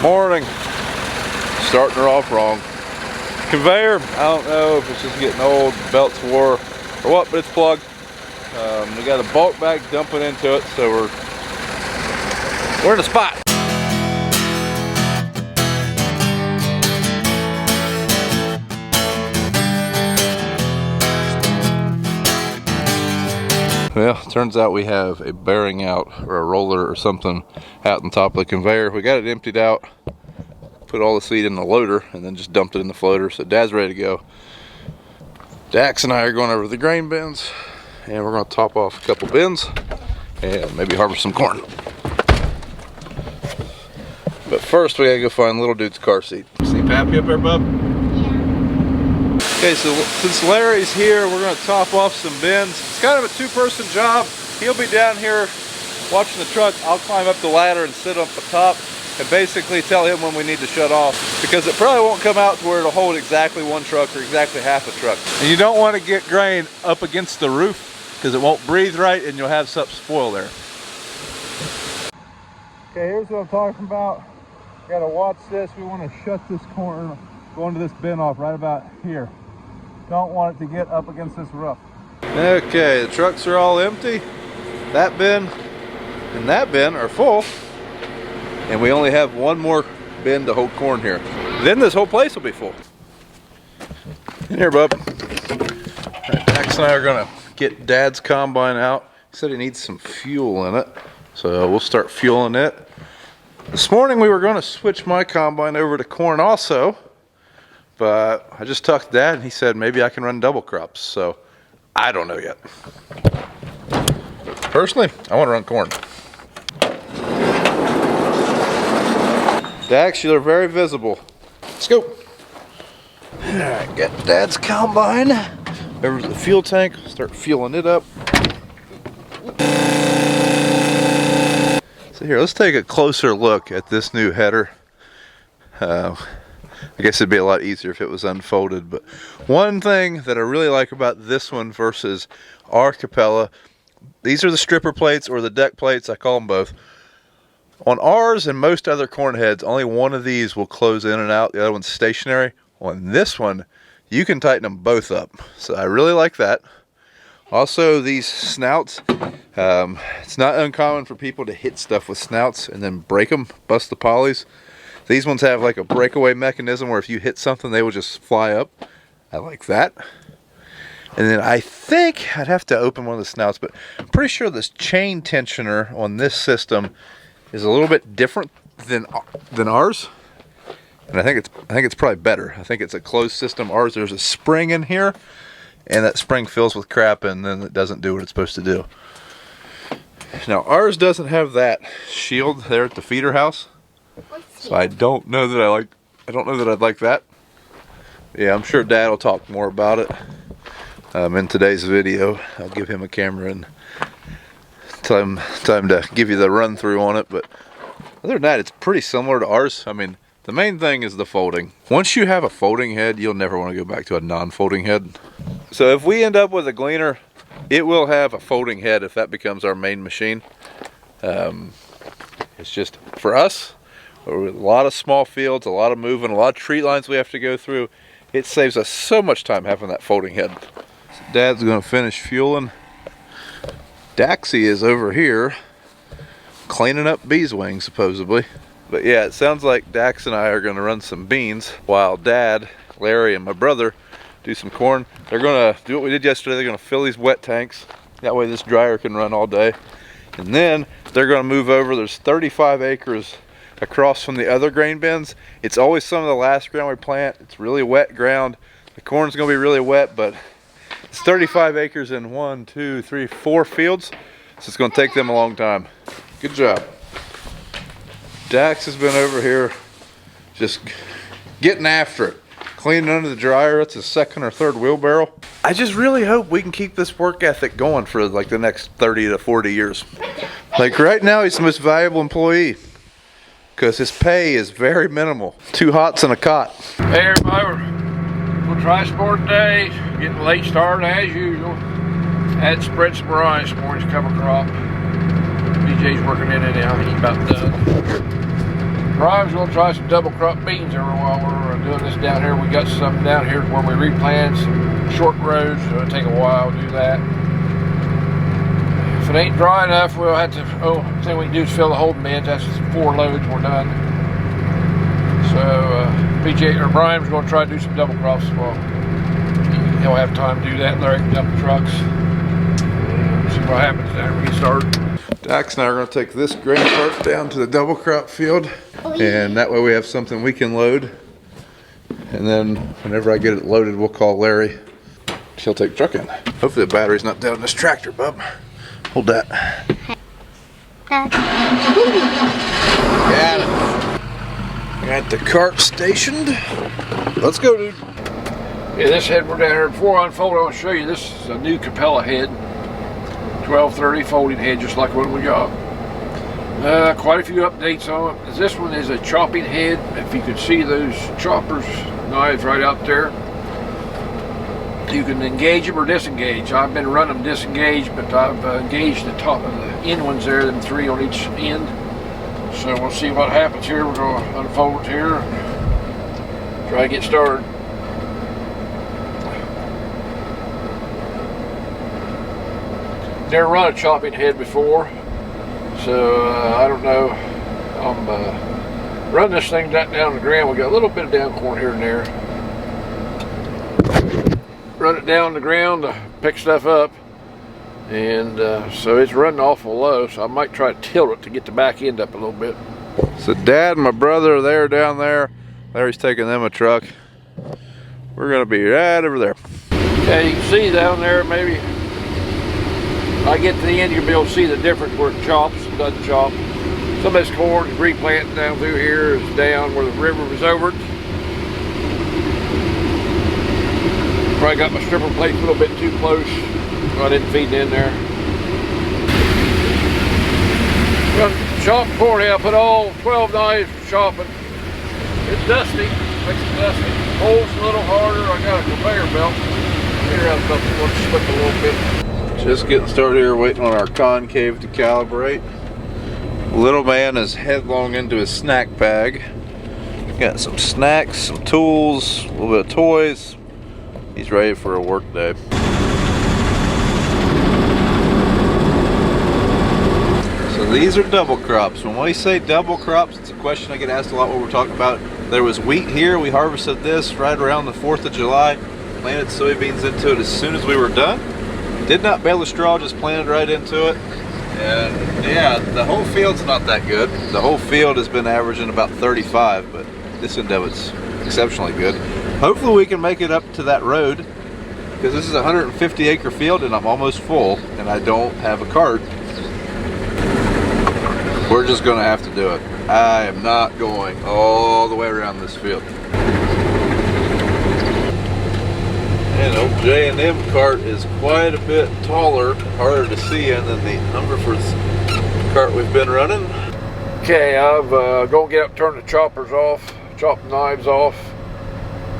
Morning. Starting her off wrong. Conveyor, I don't know if it's just getting old, belts wore, or what, but it's plugged. We got a bulk bag dumping into it, so we're in a spot. Well, turns out we have a bearing out, or a roller or something out on top of the conveyor. We got it emptied out, put all the seed in the loader, and then just dumped it in the floater. So Dad's ready to go. Dax and I are going over to the grain bins, and we're going to top off a couple bins and maybe harvest some corn. But first, we gotta go find little dude's car seat. See Pappy up there, bub? Okay, so since Larry's here, we're going to top off some bins. It's kind of a two-person job. He'll be down here watching the truck. I'll climb up the ladder and sit up the top and basically tell him when we need to shut off, because it probably won't come out to where it'll hold exactly one truck or exactly half a truck. And you don't want to get grain up against the roof because it won't breathe right and you'll have something spoil there. Okay, here's what I'm talking about. You gotta watch this. We want to shut this corn, go into this bin off right about here. Don't want it to get up against this roof. Okay, the trucks are all empty. That bin and that bin are full. And we only have one more bin to hold corn here. Then this whole place will be full. In here, bub. All right, Dax and I are gonna get Dad's combine out. He said he needs some fuel in it, so we'll start fueling it. This morning we were gonna switch my combine over to corn also, but I just talked to Dad and he said maybe I can run double crops, so I don't know yet. Personally, I want to run corn. Dax, you're very visible. Let's go. All right, got Dad's combine. Over to the fuel tank, start fueling it up. So here, let's take a closer look at this new header. I guess it'd be a lot easier if it was unfolded, but one thing that I really like about this one versus our Capella, these are the stripper plates or the deck plates, I call them both. On ours and most other corn heads, only one of these will close in and out, the other one's stationary. On this one, you can tighten them both up, so I really like that. Also, these snouts, it's not uncommon for people to hit stuff with snouts and then break them, bust the polys. These ones have like a breakaway mechanism where if you hit something, they will just fly up. I like that. And then I think I'd have to open one of the snouts, but I'm pretty sure this chain tensioner on this system is a little bit different than ours. And I think it's probably better. I think it's a closed system. Ours, there's a spring in here, and that spring fills with crap, and then it doesn't do what it's supposed to do. Now ours doesn't have that shield there at the feeder house. So I don't know that I'd like that. Yeah, I'm sure Dad will talk more about it in today's video. I'll give him a camera and time to give you the run through on it. But other than that, it's pretty similar to ours. I mean, the main thing is the folding. Once you have a folding head, you'll never want to go back to a non-folding head. So if we end up with a gleaner, it will have a folding head if that becomes our main machine. It's just for us, with a lot of small fields, a lot of moving, a lot of tree lines we have to go through, it saves us so much time having that folding head. So Dad's gonna finish fueling. Daxie is over here cleaning up bees' wings, supposedly. But yeah, it sounds like Dax and I are gonna run some beans while Dad, Larry, and my brother do some corn. They're gonna do what we did yesterday. They're gonna fill these wet tanks. That way this dryer can run all day. And then they're gonna move over. There's 35 acres across from the other grain bins. It's always some of the last ground we plant. It's really wet ground. The corn's gonna be really wet, but it's 35 acres in 1, 2, 3, 4 fields. So it's gonna take them a long time. Good job. Dax has been over here just getting after it. Cleaning under the dryer. It's his second or third wheelbarrow. I just really hope we can keep this work ethic going for like the next 30 to 40 years. Like right now, he's the most valuable employee, because his pay is very minimal. 2 hots and a cot. Hey everybody, we'll try sport day. Getting a late start as usual. Had spread some rye this morning's cover crop. BJ's working in it now, he's about done. Brian's gonna try some double crop beans every while we're doing this down here. We got some down here where we replant some short rows, so it'll take a while to do that. If it ain't dry enough, we'll have to, the thing we can do is fill the holding bins. That's 4 loads, we're done. So BJ or Brian's gonna try to do some double crops as well. He'll have time to do that. Larry can dump the trucks. See what happens there when we get started. Dax and I are going to take this grain cart down to the double crop field, and that way we have something we can load. And then whenever I get it loaded, we'll call Larry. He'll take the truck in. Hopefully the battery's not down in this tractor, bub. Hold that. Got it. Got the cart stationed. Let's go, dude. Yeah, this head we're down here. Before I unfold, I want to show you this is a new Capella head. 1230 folding head, just like what we got. Quite a few updates on it. This one is a chopping head. If you could see those choppers knives right out there, you can engage them or disengage. I've been running them disengaged, but I've engaged the top of the end ones there, them 3 on each end. So we'll see what happens here. We're going to unfold it here and try to get started. Never run a chopping head before, so I don't know. I'm running this thing down to the ground. We got a little bit of down corn here and there. Run it down the ground to pick stuff up, and so it's running awful low, so I might try to tilt it to get the back end up a little bit. So Dad and my brother are there down there. Larry's taking them a truck. We're gonna be right over there. Okay, you can see down there, maybe I get to the end, you'll be able to see the difference where it chops and doesn't chop. Some of this corn is replanting down through here, is down where the river was over it. Probably got my stripper plate a little bit too close, so I didn't feed it in there. Well, chop corn here, I put all 12 knives for chopping. It's dusty, makes it dusty. Holds a little harder. I got a conveyor belt. Here I've got to slip a little bit. Just getting started here, waiting on our concave to calibrate. Little man is headlong into his snack bag. Got some snacks, some tools, a little bit of toys. He's ready for a work day. So these are double crops. When we say double crops, it's a question I get asked a lot when we're talking about. There was wheat here. We harvested this right around the 4th of July. Planted soybeans into it as soon as we were done. Did not bale the straw, just planted right into it. And yeah, the whole field's not that good. The whole field has been averaging about 35, but this end of it's exceptionally good. Hopefully we can make it up to that road, because this is a 150 acre field and I'm almost full and I don't have a cart. We're just gonna have to do it. I am not going all the way around this field. And old J&M cart is quite a bit taller, harder to see in than the Humberford's cart we've been running. Okay, I've gonna get up, turn the choppers off, chop the knives off.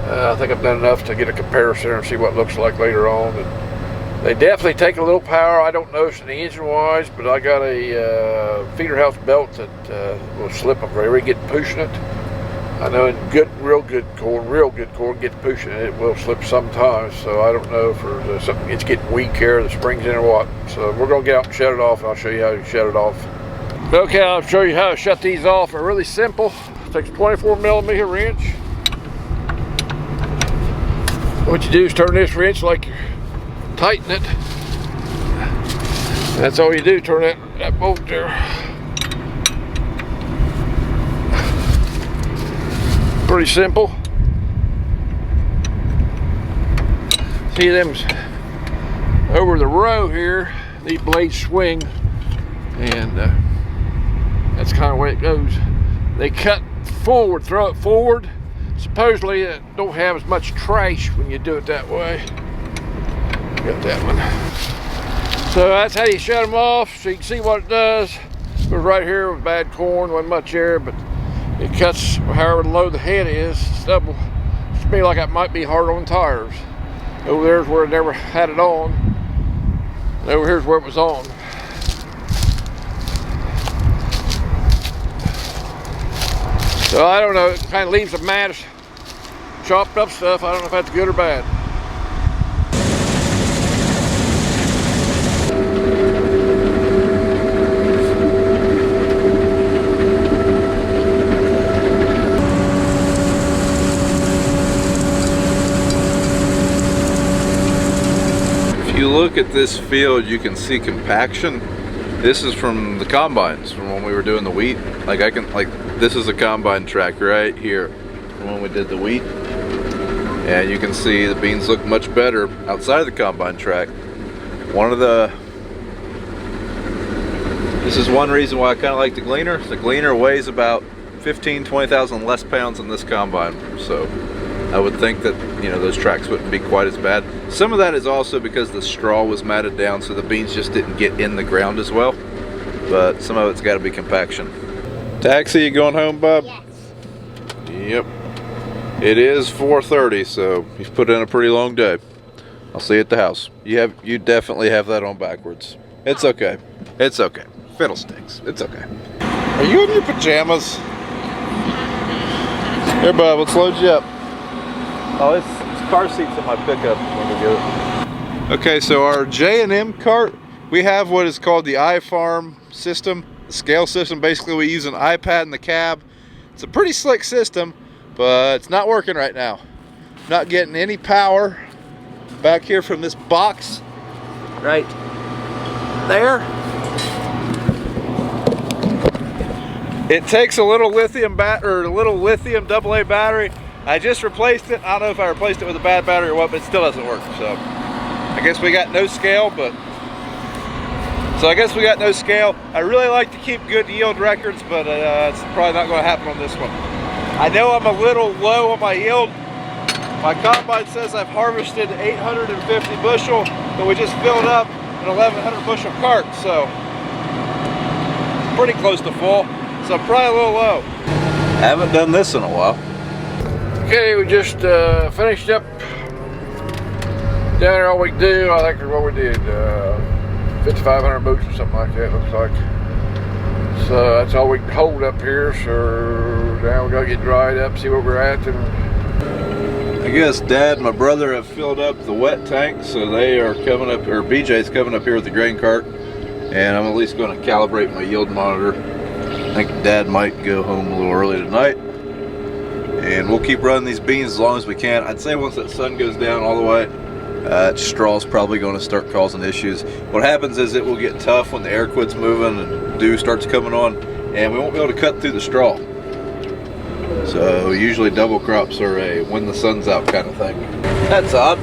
I think I've done enough to get a comparison and see what it looks like later on. And they definitely take a little power. I don't notice any engine-wise, but I got a feeder house belt that will slip them very get pushing it. I know in real good corn, get to pushing it, it will slip sometimes. So I don't know if there's something it's getting weak here, the springs in or what. So we're gonna get out and shut it off, and I'll show you how to shut it off. Okay, I'll show you how to shut these off. They're really simple. It takes a 24mm wrench. What you do is turn this wrench like you're tighten it. That's all you do, turn that bolt there. Pretty simple. See them over the row here, these blades swing, and that's kind of the way it goes. They cut forward, throw it forward. Supposedly it don't have as much trash when you do it that way. Got that one. So that's how you shut them off, so you can see what it does. It was right here with bad corn, wasn't much there, but it cuts however low the head is. Stubble. It's to me like it might be hard on tires. Over there's where it never had it on. And over here's where it was on. So I don't know, it kind of leaves a mass, chopped up stuff. I don't know if that's good or bad. If you look at this field, you can see compaction. This is from the combines, from when we were doing the wheat. Like this is a combine track right here from when we did the wheat. And you can see the beans look much better outside of the combine track. This is one reason why I kind of like the Gleaner. The Gleaner weighs about 20,000 less pounds than this combine. So I would think that, you know, those tracks wouldn't be quite as bad. Some of that is also because the straw was matted down, so the beans just didn't get in the ground as well. But some of it's got to be compaction. Taxi, you going home, Bob? Yes. Yep. It is 4:30, so you've put in a pretty long day. I'll see you at the house. You definitely have that on backwards. It's okay. It's okay. Fiddlesticks. It's okay. Are you in your pajamas? Here, Bob, let's load you up. Oh, it's car seats in my pickup when we get it. Okay, so our J&M cart, we have what is called the iFarm system, the scale system. Basically, we use an iPad in the cab. It's a pretty slick system, but it's not working right now. Not getting any power back here from this box right there. It takes a little lithium AA battery. I just replaced it. I don't know if I replaced it with a bad battery or what, but it still doesn't work. So I guess we got no scale, I really like to keep good yield records, but it's probably not going to happen on this one. I know I'm a little low on my yield. My combine says I've harvested 850 bushel, but we just filled up an 1,100 bushel cart, so it's pretty close to full. So I'm probably a little low. I haven't done this in a while. Okay, we just finished up down there all we do. I think is what we did, 5,500 boots or something like that, looks like. So that's all we can hold up here. So now we gotta get dried up, see where we're at. And I guess Dad and my brother have filled up the wet tank, so they are coming up, or BJ's coming up here with the grain cart, and I'm at least going to calibrate my yield monitor. I think Dad might go home a little early tonight, and we'll keep running these beans as long as we can. I'd say once that sun goes down all the way, straw's probably going to start causing issues. What happens is it will get tough when the air quits moving and dew starts coming on, and we won't be able to cut through the straw. So usually double crops are a when the sun's out kind of thing. That's odd.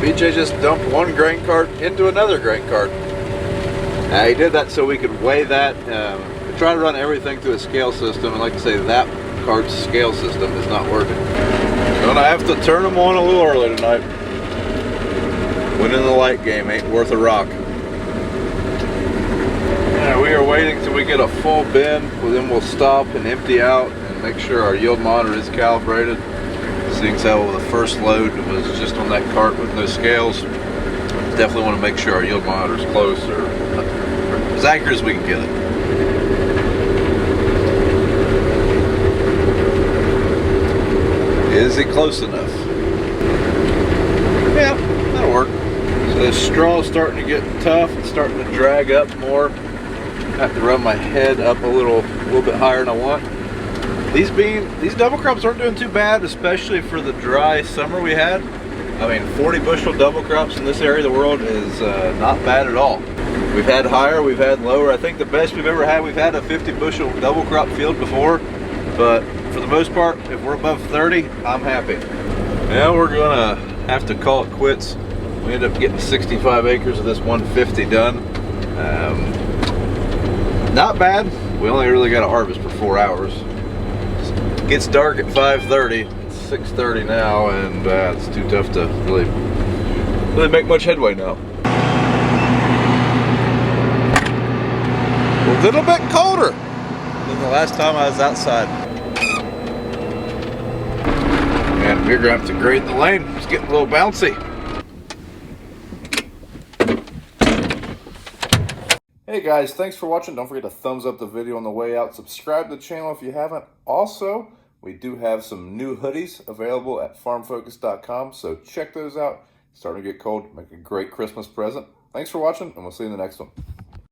BJ just dumped one grain cart into another grain cart. He did that so we could weigh that. We try to run everything through a scale system, and like I say, that cart's scale system is not working. Gonna have to turn them on a little early tonight. Winning the light game ain't worth a rock. Yeah, we are waiting till we get a full bin, well, then we'll stop and empty out and make sure our yield monitor is calibrated. Seeing as how the first load was just on that cart with no scales, definitely want to make sure our yield monitor is close or as accurate as we can get it. Is it close enough? Yeah, that'll work. So the straw is starting to get tough. It's starting to drag up more. I have to run my head up a little bit higher than I want. These double crops aren't doing too bad, especially for the dry summer we had. I mean, 40 bushel double crops in this area of the world is not bad at all. We've had higher, we've had lower. I think the best we've ever had, we've had a 50 bushel double crop field before, but for the most part, if we're above 30, I'm happy. Now we're gonna have to call it quits. We ended up getting 65 acres of this 150 done. Not bad. We only really got to harvest for 4 hours. It gets dark at 5:30. It's 6:30 now, and it's too tough to really make much headway now. A little bit colder than the last time I was outside. And we're gonna have to grade the lane. It's getting a little bouncy. Hey guys, thanks for watching. Don't forget to thumbs up the video on the way out. Subscribe to the channel if you haven't. Also, We do have some new hoodies available at farmfocus.com, so check those out. Starting to get cold, make a great Christmas present. Thanks for watching, and we'll see you in the next one.